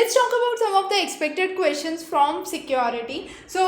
Let's talk about some of the expected questions from security. So,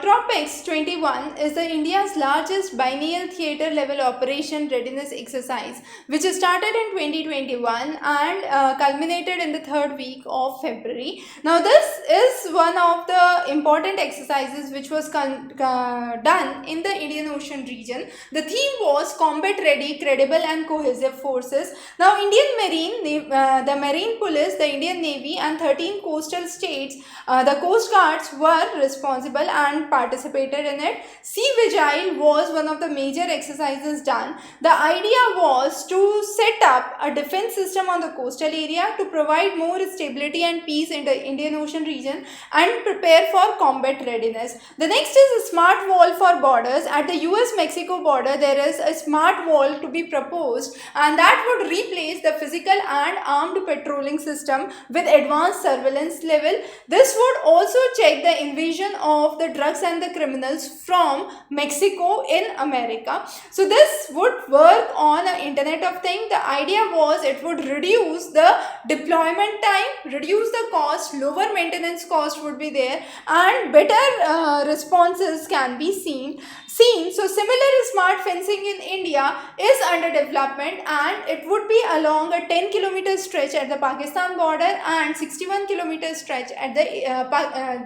Tropics 21 is the India's largest biennial theatre level operation readiness exercise, which started in 2021 and culminated in the third week of February. Now, this is one of the important exercises which was done in the Indian Ocean region. The theme was combat ready, credible, and cohesive forces. Now, Indian Marine, the Marine Police, the Indian Navy, and 13 coastal states, the Coast Guards were responsible and participated in it. Sea Vigil was one of the major exercises done. The idea was to set up a defense system on the coastal area to provide more stability and peace in the Indian Ocean region and prepare for combat readiness. The next is a smart wall for borders. At the US-Mexico border, there is a smart wall to be proposed, and that would replace the physical and armed patrolling system with advanced surveillance level. This would also check the invasion of the drugs and the criminals from Mexico in America. So this would work on an Internet of Things. The idea was it would reduce the deployment time, reduce the cost, lower maintenance cost would be there, and better responses can be seen. So similar smart fencing in India is under development, and it would be along a 10-kilometer stretch at the Pakistan border and 61-kilometer stretch at the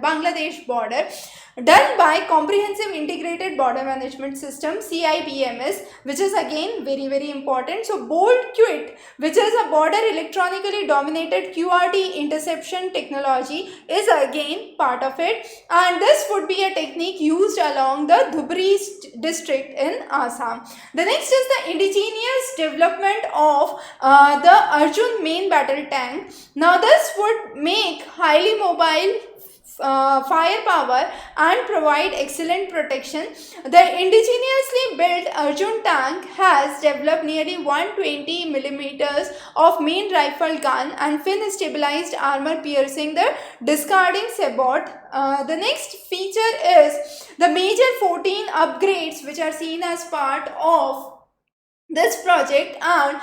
Bangladesh border, done by Comprehensive Integrated Border Management System CIBMS, which is again very important. So Bolt Quit, which is a border electronically dominated QRT interception technology, is again part of it, and this would be a technique used along the Dhubri district in Assam. The next is the indigenous development of the Arjun main battle tank. Now this would make highly mobile firepower and provide excellent protection. The indigenously built Arjun tank has developed nearly 120 millimeters of main rifle gun and fin stabilized armor piercing the discarding sabot. The next feature is the major 14 upgrades which are seen as part of this project, and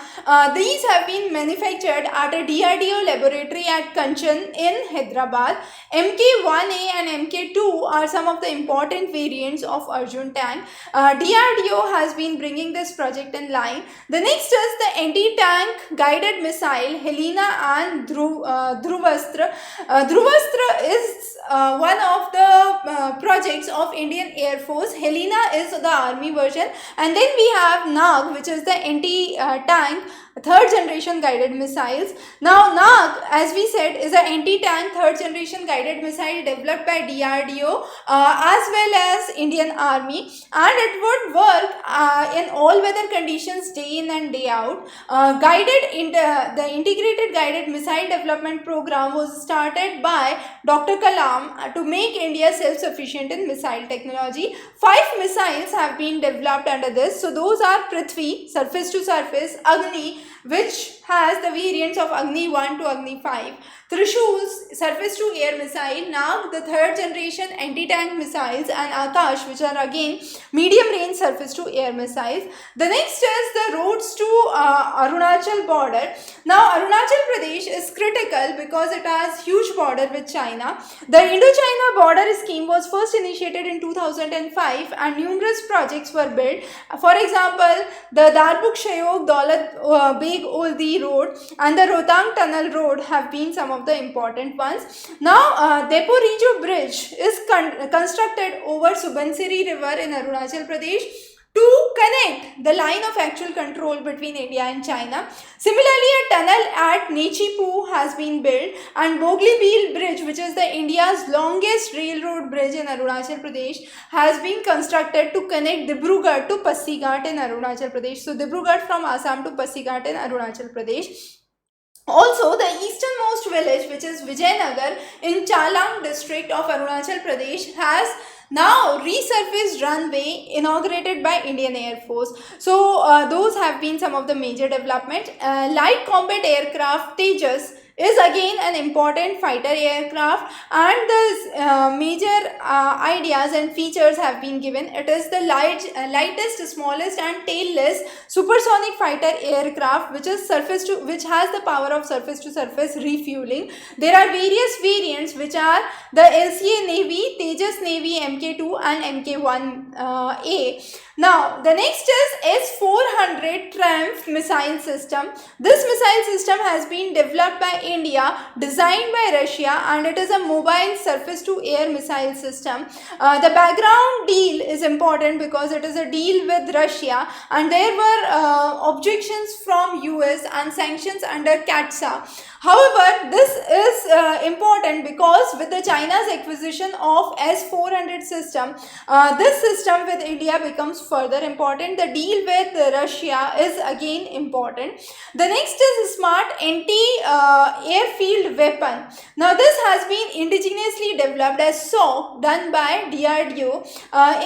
these have been manufactured at a DRDO laboratory at Kanchan in Hyderabad. MK1A and MK2 are some of the important variants of Arjun tank. DRDO has been bringing this project in line. The next is the anti-tank guided missile Helena and Dhruvastra. Dhruvastra is one of the projects of Indian Air Force. Helena is the army version, and then we have Nag, which is the anti-tank third generation guided missiles. Now Nag, as we said, is an anti-tank third generation guided missile developed by DRDO as well as Indian Army, and it would work in all weather conditions day in and day out. The integrated guided missile development program was started by Dr. Kalam to make India self-sufficient in missile technology. 5 missiles have been developed under this. So those are Prithvi, surface to surface; Agni, which has the variants of Agni 1 to Agni 5; Trishul's surface to air missile; Nag, the third generation anti-tank missiles; and Akash, which are again medium range surface to air missiles. The next is the roads to Arunachal border. Now Arunachal Pradesh is critical because it has huge border with China. The Indo-China border scheme was first initiated in 2005 and numerous projects were built. For example, the Darbuk Shayok Daulat Beg Oldi road and the Rohtang tunnel road have been some of the important ones. Now Depo Riju bridge is constructed over Subansiri river in Arunachal Pradesh to connect the line of actual control between India and China. Similarly, a tunnel at Nechipu has been built, and Bogli-Beel bridge, which is the India's longest railroad bridge in Arunachal Pradesh, has been constructed to connect Dibrugarh to Pasighat in Arunachal Pradesh. So Dibrugarh from Assam to Pasighat in Arunachal Pradesh. Also, the easternmost village, which is Vijayanagar in Chalang district of Arunachal Pradesh, has now resurfaced runway inaugurated by Indian Air Force. So those have been some of the major developments. Light combat aircraft Tejas is again an important fighter aircraft, and the major ideas and features have been given. It is the lightest, smallest and tailless supersonic fighter aircraft which has the power of surface to surface refueling. There are various variants which are the LCA Navy, Tejas Navy Mk2 and Mk1A. Now the next is S-400 Triumph missile system. This missile system has been developed by India, designed by Russia, and it is a mobile surface to air missile system. The background deal is important because it is a deal with Russia, and there were objections from US and sanctions under CATSA. However, this is important because with the China's acquisition of S-400 system, this system with India becomes further important. The deal with Russia is again important. The next is smart anti-airfield weapon. Now this has been indigenously developed as SOC, done by DRDO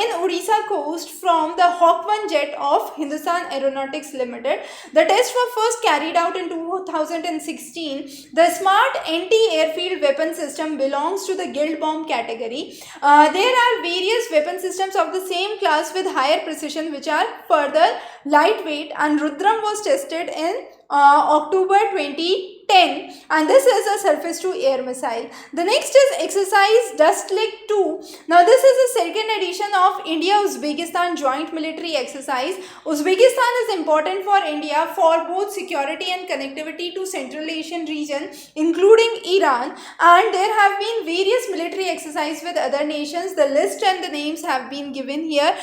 in Odisha coast from the Hawk 1 jet of Hindustan Aeronautics Limited. The tests were first carried out in 2016. The smart anti-airfield weapon system belongs to the Guild Bomb category. There are various weapon systems of the same class with higher precision which are further lightweight, and Rudram was tested in October 2010, and this is a surface to air missile. The next is exercise Dust Lake 2. Now this is the second edition of India-Uzbekistan joint military exercise. Uzbekistan is important for India for both security and connectivity to Central Asian region including Iran, and there have been various military exercises with other nations. The list and the names have been given here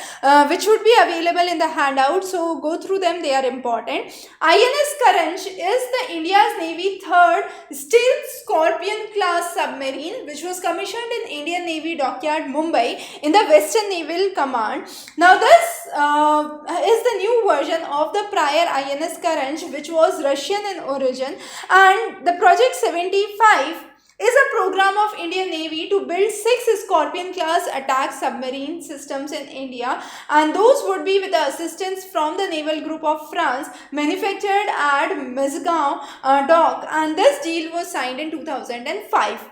which would be available in the handout, so go through them, they are important. INS Karanj is the India's Navy third stealth Scorpion class submarine which was commissioned in Indian Navy Dockyard, Mumbai in the Western Naval Command. Now this is the new version of the prior INS Karanj which was Russian in origin, and the Project 75 is a program of Indian Navy to build 6 Scorpion class attack submarine systems in India, and those would be with the assistance from the Naval Group of France, manufactured at Mazagon dock, and this deal was signed in 2005.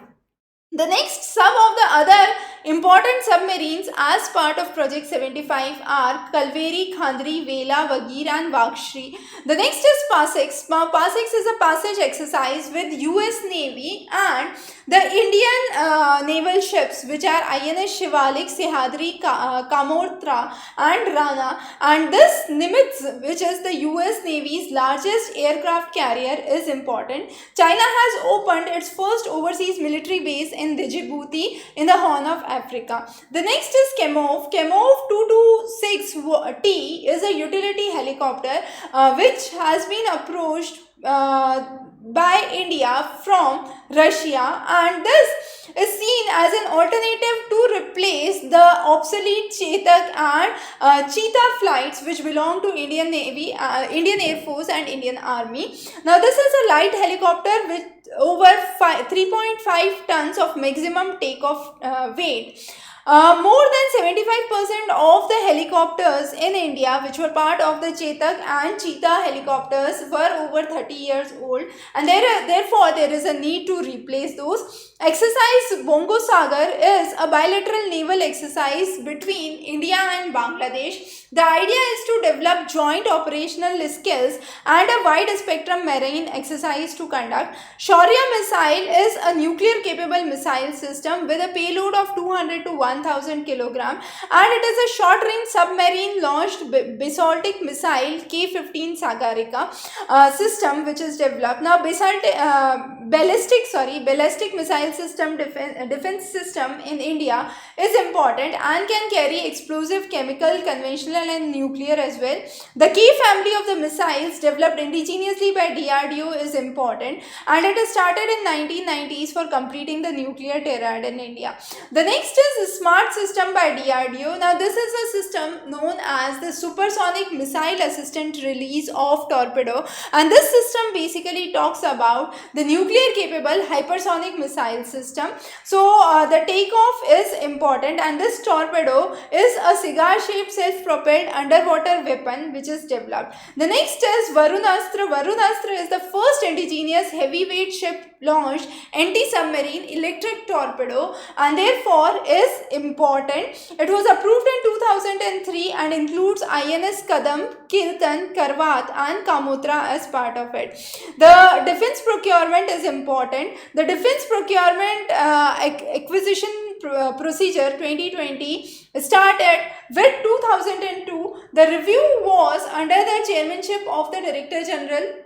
The next, some of the other important submarines as part of Project 75 are Kalveri, Khandri, Vela, Vagir and Vakshri. The next is PASEX. Now PASEX is a passage exercise with US Navy and the Indian naval ships which are INS Shivalik, Sehadri, Kamortra and Rana, and this Nimitz, which is the US Navy's largest aircraft carrier, is important. China has opened its first overseas military base in Djibouti in the Horn of Africa. The next is Kemov. Kemov 226T is a utility helicopter which has been approached by India from Russia, and this is seen as an alternative to replace the obsolete Chetak and Cheetah flights which belong to Indian Navy, Indian Air Force and Indian Army. Now this is a light helicopter with over 3.5 tons of maximum takeoff weight. More than 75% of the helicopters in India which were part of the Chetak and Cheetah helicopters were over 30 years old, and therefore there is a need to replace those. Exercise Bongo Sagar is a bilateral naval exercise between India and Bangladesh. The idea is to develop joint operational skills and a wide spectrum marine exercise to conduct. Shaurya missile is a nuclear capable missile system with a payload of 200 to 1000 kg, and it is a short range submarine launched basaltic missile K-15 Sagarika system which is developed. Now ballistic missile system defense system in India is important and can carry explosive, chemical, conventional and nuclear as well. The K family of the missiles developed indigenously by DRDO is important, and it is started in 1990s for completing the nuclear triad in India. The next is smart system by DRDO. Now this is a system known as the supersonic missile assistant release of torpedo, and this system basically talks about the nuclear capable hypersonic missile system. So the takeoff is important, and this torpedo is a cigar shaped self propelled underwater weapon which is developed. The next is Varunastra. Varunastra is the first indigenous heavyweight ship launched anti-submarine electric torpedo, and therefore is important. It was approved in 2003 and includes INS Kadam, Kirtan, Karvat and Kamutra as part of it. The defense procurement is important. The defense procurement acquisition procedure 2020 started with 2002. The review was under the chairmanship of the Director General,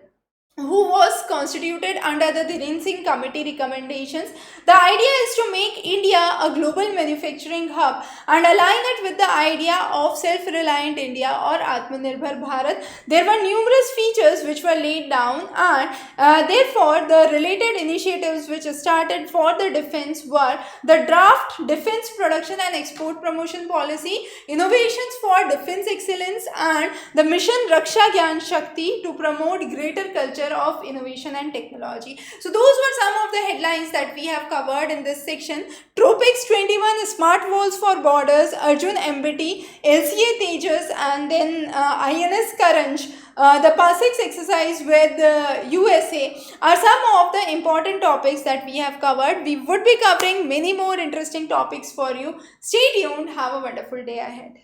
who was constituted under the Dhiren Singh Committee recommendations. The idea is to make India a global manufacturing hub and align it with the idea of self-reliant India or Atmanirbhar Bharat. There were numerous features which were laid down, and therefore the related initiatives which started for the defense were the draft defense production and export promotion policy, innovations for defense excellence, and the mission Raksha Gyan Shakti to promote greater culture of innovation and technology. So those were some of the headlines that we have covered in this section. Tropics 21, Smart Walls for Borders, Arjun MBT, LCA Tejas, and then INS Karanj, the PASIX exercise with the USA are some of the important topics that we have covered. We would be covering many more interesting topics for you. Stay tuned. Have a wonderful day ahead.